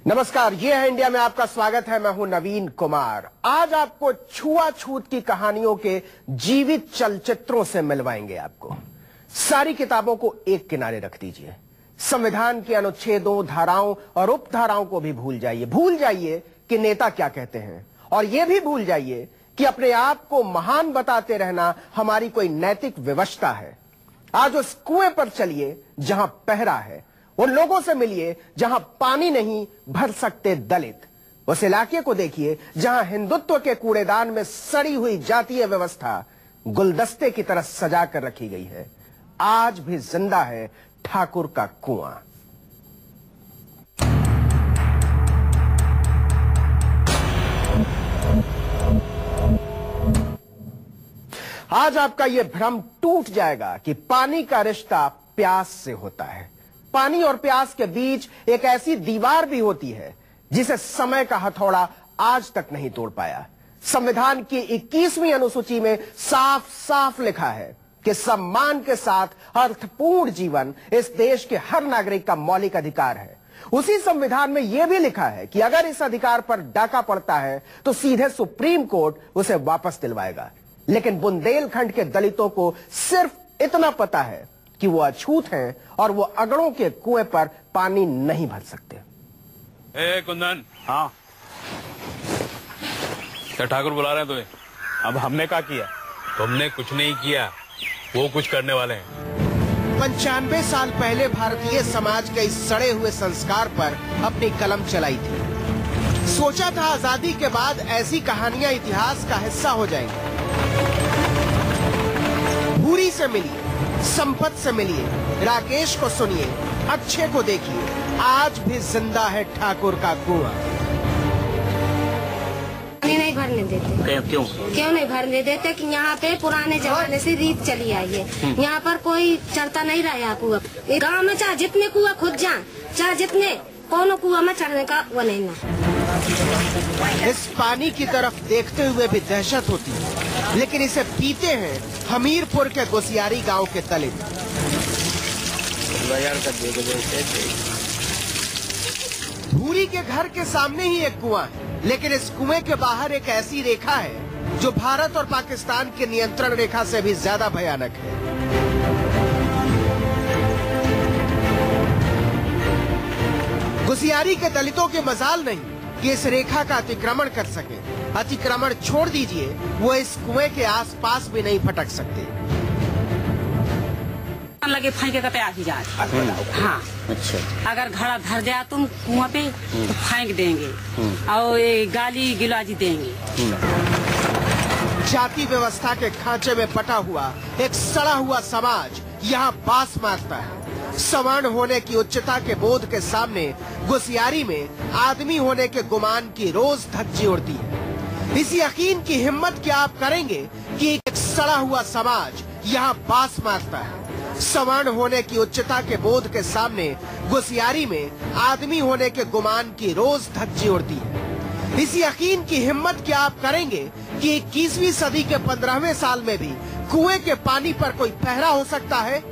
नमस्कार, ये है इंडिया में आपका स्वागत है। मैं हूं नवीन कुमार। आज आपको छुआछूत की कहानियों के जीवित चलचित्रों से मिलवाएंगे। आपको सारी किताबों को एक किनारे रख दीजिए। संविधान के अनुच्छेदों, धाराओं और उपधाराओं को भी भूल जाइए। भूल जाइए कि नेता क्या कहते हैं और यह भी भूल जाइए कि अपने आप को महान बताते रहना हमारी कोई नैतिक विवशता है। आज उस कुएं पर चलिए जहां पहरा है। उन लोगों से मिलिए जहां पानी नहीं भर सकते दलित। उस इलाके को देखिए जहां हिंदुत्व के कूड़ेदान में सड़ी हुई जातीय व्यवस्था गुलदस्ते की तरह सजा कर रखी गई है। आज भी जिंदा है ठाकुर का कुआं। आज आपका यह भ्रम टूट जाएगा कि पानी का रिश्ता प्यास से होता है। पानी और प्यास के बीच एक ऐसी दीवार भी होती है जिसे समय का हथौड़ा आज तक नहीं तोड़ पाया। संविधान की 21वीं अनुसूची में साफ साफ लिखा है कि सम्मान के साथ अर्थपूर्ण जीवन इस देश के हर नागरिक का मौलिक अधिकार है। उसी संविधान में यह भी लिखा है कि अगर इस अधिकार पर डाका पड़ता है तो सीधे सुप्रीम कोर्ट उसे वापस दिलवाएगा। लेकिन बुंदेलखंड के दलितों को सिर्फ इतना पता है कि वो अछूत हैं और वो अगड़ों के कुएं पर पानी नहीं भर सकते। कुंदन। हाँ, क्या ठाकुर बुला रहे हैं तुम्हें? अब हमने क्या किया? तुमने कुछ नहीं किया, वो कुछ करने वाले हैं। 95 साल पहले भारतीय समाज के इस सड़े हुए संस्कार पर अपनी कलम चलाई थी। सोचा था आजादी के बाद ऐसी कहानियां इतिहास का हिस्सा हो जाएंगी। भूरी से मिलिए, संपत से मिलिए, राकेश को सुनिए, अक्षय को देखिए, आज भी जिंदा है ठाकुर का कुआं। नहीं भरने देते। क्यों नहीं भरने देते? कि यहाँ पे पुराने जमाने से रीत चली आई है। यहाँ पर कोई चढ़ता नहीं रहा कुआं। गाँव में चाहे जितने कुआं खुद जाए, चाहे जितने कोनो कुआं में चढ़ने का वो नहीं ना। इस पानी की तरफ देखते हुए भी दहशत होती है, लेकिन इसे पीते हैं हमीरपुर के गोसियारी गांव के दलित। भूरी के घर के सामने ही एक कुआं है, लेकिन इस कुएं के बाहर एक ऐसी रेखा है जो भारत और पाकिस्तान के नियंत्रण रेखा से भी ज्यादा भयानक है। गोसियारी के दलितों के मजाल नहीं कि इस रेखा का अतिक्रमण कर सके। अतिक्रमण छोड़ दीजिए, वो इस कुएं के आसपास भी नहीं फटक सकते। लगे फेंके का तैयार ही जाए। हाँ, अच्छा। अगर घड़ा धर जाए तुम कुआं पे तो फेंक देंगे और ये गाली गिलाजी देंगे। जाति व्यवस्था के खांचे में पटा हुआ एक सड़ा हुआ समाज यहाँ बास मारता है। सवर्ण होने की उच्चता के बोध के सामने गोसियारी में आदमी होने के गुमान की रोज धज्जी उड़ती है। इस यकीन की हिम्मत क्या आप करेंगे कि एक सड़ा हुआ समाज यहाँ बास मारता है। सवर्ण होने की उच्चता के बोध के सामने गोसियारी में आदमी होने के गुमान की रोज धज्जी उड़ती है। इस यकीन की हिम्मत क्या आप करेंगे कि 21वीं सदी के 15वें साल में भी कुएं के पानी पर कोई पहरा हो सकता है?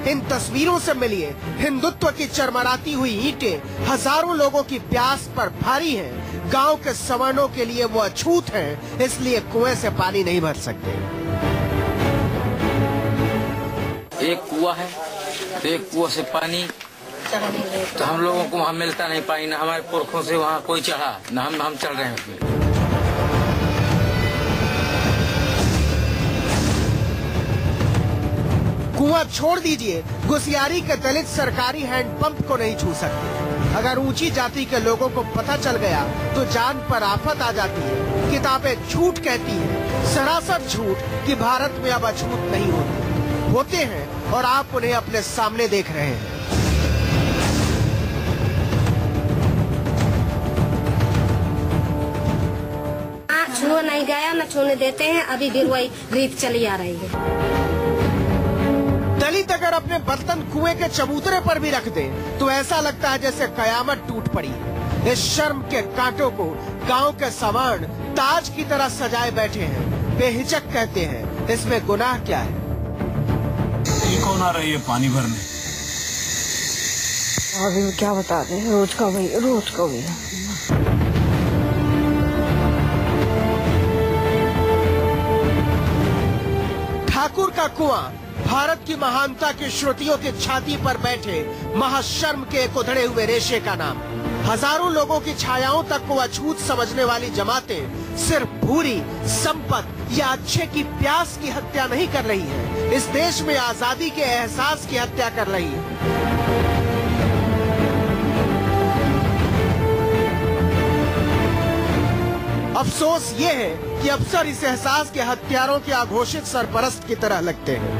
इन तस्वीरों से मिलिए। हिंदुत्व की चरमराती हुई ईंटें हजारों लोगों की प्यास पर भारी हैं। गांव के सवर्णों के लिए वो अछूत हैं, इसलिए कुएं से पानी नहीं भर सकते। एक कुआं है तो एक कुआं से पानी तो हम लोगों को वहाँ मिलता नहीं पानी। न हमारे पुरखों से वहाँ कोई चढ़ा, न हम चल रहे हैं उसमें। कुआं छोड़ दीजिए, गोसियारी के दलित सरकारी हैंडपंप को नहीं छू सकते। अगर ऊंची जाति के लोगों को पता चल गया तो जान पर आफत आ जाती है। किताबें झूठ कहती हैं, सरासर झूठ, कि भारत में अब अछूत नहीं होते हैं और आप उन्हें अपने सामने देख रहे हैं। छू नहीं गया, न छूने देते हैं। अभी भी वही रीत चली आ रही है। दलित अगर अपने बर्तन कुएं के चबूतरे पर भी रख दे तो ऐसा लगता है जैसे कयामत टूट पड़ी है। इस शर्म के कांटों को गांव के सवर्ण ताज की तरह सजाए बैठे हैं। बेहिचक कहते हैं, इसमें गुनाह क्या है? ये कौन आ रही है पानी भरने? अभी क्या बता दें, रोज का वही। ठाकुर का कुआं भारत की महानता की श्रुतियों की छाती पर बैठे महाशर्म के एक उधड़े हुए रेशे का नाम। हजारों लोगों की छायाओं तक को अछूत समझने वाली जमातें सिर्फ भूरी, संपत्ति या अच्छे की प्यास की हत्या नहीं कर रही है, इस देश में आजादी के एहसास की हत्या कर रही है। अफसोस ये है कि अफसर इस एहसास के हत्यारों के आघोषित सरपरस्त की तरह लगते हैं।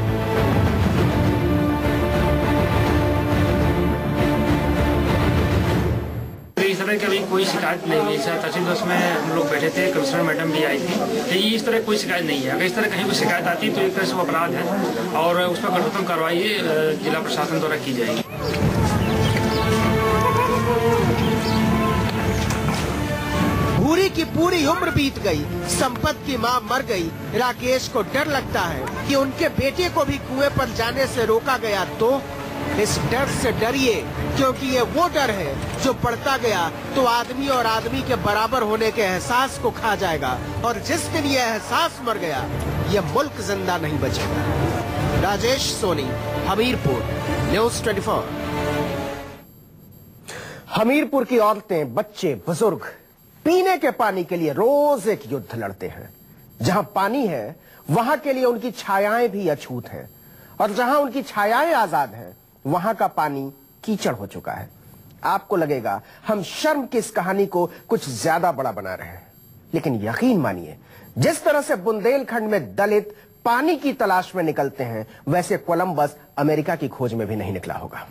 इस तरह की अभी कोई शिकायत नहीं हुई। तहसील में हम लोग बैठे थे, कमिश्नर मैडम भी आई थी, तो ये इस तरह कोई शिकायत नहीं है। अगर इस तरह कहीं कोई शिकायत आती है तो एक तरह से वो अपराध है और उस पर कठोरतम कार्रवाई जिला प्रशासन द्वारा की जाएगी। भूरी की पूरी उम्र बीत गई, संपत की मां मर गई। राकेश को डर लगता है कि उनके बेटे को भी कुएं पर जाने से रोका गया तो इस डर से डरिए, क्योंकि ये वो डर है जो बढ़ता गया तो आदमी और आदमी के बराबर होने के एहसास को खा जाएगा, और जिस दिन ये एहसास मर गया ये मुल्क जिंदा नहीं बचेगा। राजेश सोनी, हमीरपुर, न्यूज़ 24। हमीरपुर की औरतें, बच्चे, बुजुर्ग पीने के पानी के लिए रोज एक युद्ध लड़ते हैं। जहां पानी है वहां के लिए उनकी छायाएं भी अछूत हैं, और जहां उनकी छायाएं आजाद हैं वहां का पानी कीचड़ हो चुका है। आपको लगेगा हम शर्म की इस कहानी को कुछ ज्यादा बड़ा बना रहे हैं, लेकिन यकीन मानिए, जिस तरह से बुंदेलखंड में दलित पानी की तलाश में निकलते हैं, वैसे कोलंबस अमेरिका की खोज में भी नहीं निकला होगा।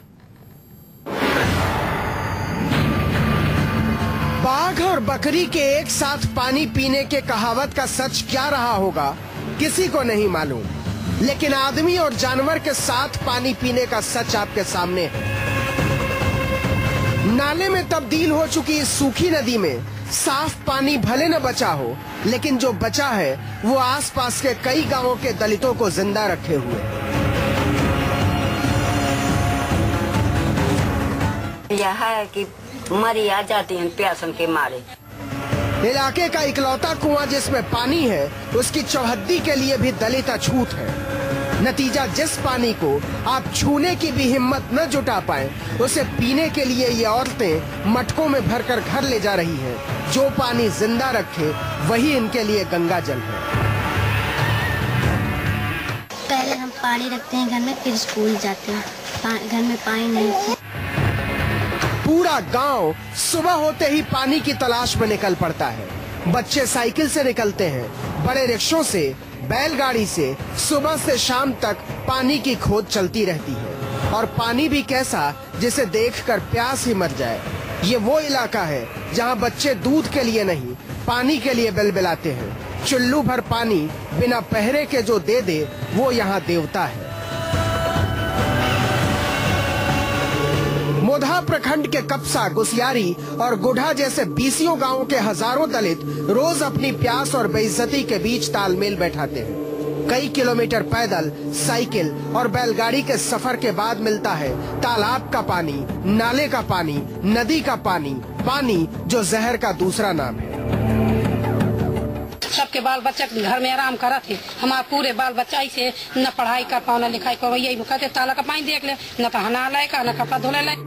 बाघ और बकरी के एक साथ पानी पीने के कहावत का सच क्या रहा होगा किसी को नहीं मालूम, लेकिन आदमी और जानवर के साथ पानी पीने का सच आपके सामने है। नाले में तब्दील हो चुकी इस सूखी नदी में साफ पानी भले न बचा हो, लेकिन जो बचा है वो आसपास के कई गांवों के दलितों को जिंदा रखे हुए यह है कि मरी आ जाती हैं प्यासन के मारे। इलाके का इकलौता कुआं जिसमें पानी है, उसकी चौहद्दी के लिए भी दलित अछूत है। नतीजा, जिस पानी को आप छूने की भी हिम्मत न जुटा पाए, उसे पीने के लिए ये औरतें मटकों में भरकर घर ले जा रही हैं। जो पानी जिंदा रखे वही इनके लिए गंगा जल है। पहले हम पानी रखते हैं घर में, फिर स्कूल जाते हैं। घर में पानी नहीं। पूरा गांव सुबह होते ही पानी की तलाश में निकल पड़ता है। बच्चे साइकिल से निकलते हैं, बड़े रिक्शों से, बैलगाड़ी से सुबह से शाम तक पानी की खोज चलती रहती है। और पानी भी कैसा, जिसे देखकर प्यास ही मर जाए। ये वो इलाका है जहां बच्चे दूध के लिए नहीं, पानी के लिए बिलबिलाते हैं। चुल्लू भर पानी बिना पहरे के जो दे दे वो यहाँ देवता है। मोधा प्रखंड के कपसा, गुसियारी और गुढ़ा जैसे बीसियों गांवों के हजारों दलित रोज अपनी प्यास और बेइज्जती के बीच तालमेल बैठाते हैं। कई किलोमीटर पैदल, साइकिल और बैलगाड़ी के सफर के बाद मिलता है तालाब का पानी, नाले का पानी, नदी का पानी, पानी जो जहर का दूसरा नाम है। सबके बाल बच्चा घर में आराम करा थे, हमारे पूरे बाल बच्चा ऐसे न पढ़ाई कर पाओ न लिखाई करो, यही कहते ताला का पानी देख ले, न तो नहा लायका न कपड़ा धोने लायक।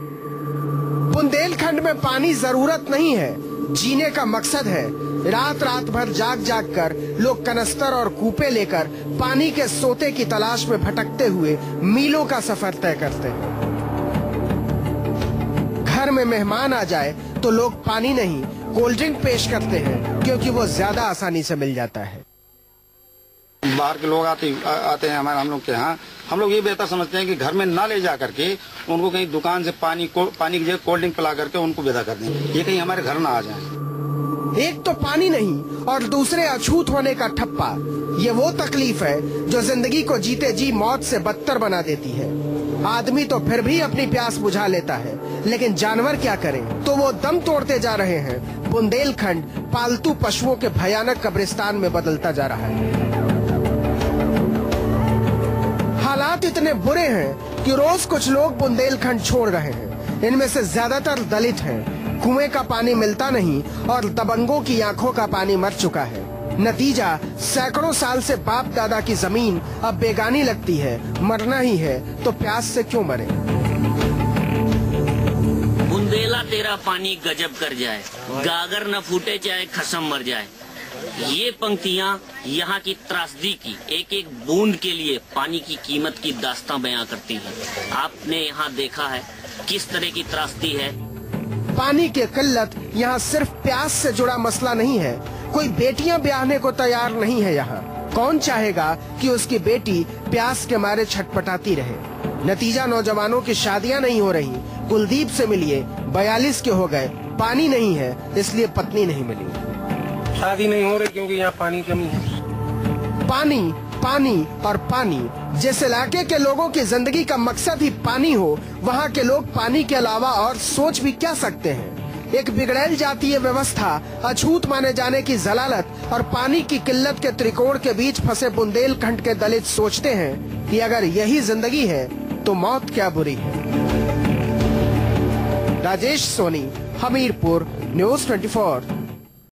बुंदेलखंड में पानी जरूरत नहीं है, जीने का मकसद है। रात रात भर जाग जाग कर लोग कनस्तर और कूपे लेकर पानी के सोते की तलाश में भटकते हुए मीलों का सफर तय करते हैं। घर में मेहमान आ जाए तो लोग पानी नहीं, कोल्ड ड्रिंक पेश करते हैं, क्योंकि वो ज्यादा आसानी से मिल जाता है। बाहर के लोग आते हैं हम लोग के यहाँ, हम लोग ये बेहतर समझते हैं कि घर में ना ले जा करके उनको कहीं दुकान से पानी की जगह कोल्ड ड्रिंक पिला करके उनको विदा कर दें, ये कहीं हमारे घर ना आ जाए। एक तो पानी नहीं और दूसरे अछूत होने का ठप्पा, ये वो तकलीफ है जो जिंदगी को जीते जी मौत से बदतर बना देती है। आदमी तो फिर भी अपनी प्यास बुझा लेता है, लेकिन जानवर क्या करें, तो वो दम तोड़ते जा रहे हैं। बुंदेलखंड पालतू पशुओं के भयानक कब्रिस्तान में बदलता जा रहा है। हालात इतने बुरे हैं कि रोज कुछ लोग बुंदेलखंड छोड़ रहे हैं। इनमें से ज्यादातर दलित हैं। कुएं का पानी मिलता नहीं और दबंगों की आंखों का पानी मर चुका है। नतीजा, सैकड़ों साल से बाप दादा की जमीन अब बेगानी लगती है। मरना ही है तो प्यास से क्यों मरे। बुंदेला तेरा पानी गजब कर जाए, गागर न फूटे चाहे खसम मर जाए। ये पंक्तियाँ यहाँ की त्रासदी की एक एक बूंद के लिए पानी की कीमत की दास्तां बयां करती हैं। आपने यहाँ देखा है किस तरह की त्रासदी है। पानी की किल्लत यहाँ सिर्फ प्यास से जुड़ा मसला नहीं है। कोई बेटियां ब्याहने को तैयार नहीं है यहाँ। कौन चाहेगा कि उसकी बेटी प्यास के मारे छटपटाती रहे। नतीजा, नौजवानों की शादियां नहीं हो रही। कुलदीप से मिलिए, 42 के हो गए, पानी नहीं है इसलिए पत्नी नहीं मिली। शादी नहीं हो रही क्योंकि यहाँ पानी कमी है। पानी, पानी और पानी। जिस इलाके के लोगों की जिंदगी का मकसद ही पानी हो, वहाँ के लोग पानी के अलावा और सोच भी क्या सकते हैं। एक बिगड़ैल जातीय व्यवस्था, अछूत माने जाने की जलालत और पानी की किल्लत के त्रिकोण के बीच फंसे बुंदेलखंड के दलित सोचते हैं कि अगर यही जिंदगी है तो मौत क्या बुरी है। राजेश सोनी, हमीरपुर, न्यूज़ 24।